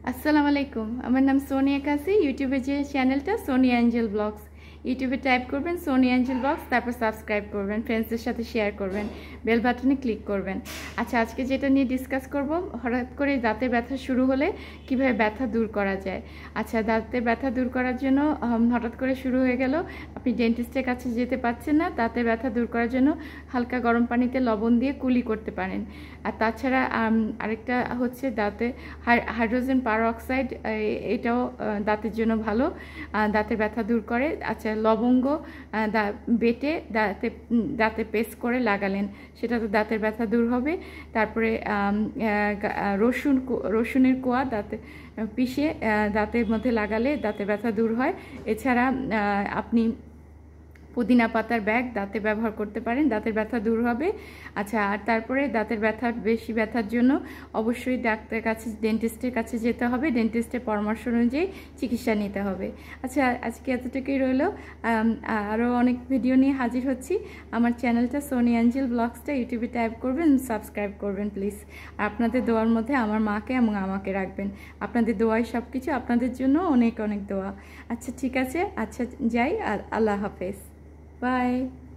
আসসালামু আলাইকুম। আমার নাম সোনিয়া কাসি। ইউটিউবে যে চ্যানেলটা সোনিয়া অ্যাঞ্জেল ব্লগস, ইউটিউবে টাইপ করবেন সোনিয়া অ্যাঞ্জেল ব্লগস, তারপর সাবস্ক্রাইব করবেন, ফ্রেন্ডসদের সাথে শেয়ার করবেন, বেল বাটনে ক্লিক করবেন। আচ্ছা, আজকে যেটা নিয়ে ডিসকাস করব, হঠাৎ করে দাঁতে ব্যথা শুরু হলে কিভাবে ব্যথা দূর করা যায়। আচ্ছা, দাঁতে ব্যথা দূর করার জন্য হঠাৎ করে শুরু হয়ে গেল, আপনি ডেন্টিস্টের কাছে যেতে পারছেন না, দাঁতে ব্যথা দূর করার জন্য হালকা গরম পানিতে লবণ দিয়ে কুলি করতে পারেন। আর তাছাড়া আরেকটা হচ্ছে দাঁতে হাইড্রোজেন পারঅক্সাইড, এটাও দাঁতের জন্য ভালো, দাঁতের ব্যথা দূর করে। আচ্ছা, লবঙ্গ বেটে দাঁতে পেস্ট করে লাগালেন, সেটা তো দাঁতের ব্যথা দূর হবে। তারপরে রসুনের কোয়া দাঁতে পিষে দাঁতের মধ্যে লাগালে দাঁতের ব্যথা দূর হয়। এছাড়া আপনি পুদিনা পাতার ব্যাগ দাঁতে ব্যবহার করতে পারেন, দাঁতের ব্যথা দূর হবে। আচ্ছা, আর তারপরে দাঁতের বেশি ব্যথার জন্য অবশ্যই ডাক্তারের কাছে, ডেন্টিস্টের কাছে যেতে হবে, ডেন্টিস্টের পরামর্শ অনুযায়ী চিকিৎসা নিতে হবে। আচ্ছা, আজকে এতটুকুই রইল। আরও অনেক ভিডিও নিয়ে হাজির হচ্ছি। আমার চ্যানেলটা সোনিয়া অ্যাঞ্জেল ব্লগসটা ইউটিউবে টাইপ করবেন, সাবস্ক্রাইব করবেন প্লিজ। আর আপনাদের দোয়ার মধ্যে আমার মাকে এবং আমাকে রাখবেন। আপনাদের দোয়াই সব কিছু, আপনাদের জন্য অনেক অনেক দোয়া। আচ্ছা, ঠিক আছে। আচ্ছা, যাই। আর আল্লাহ হাফেজ। Bye.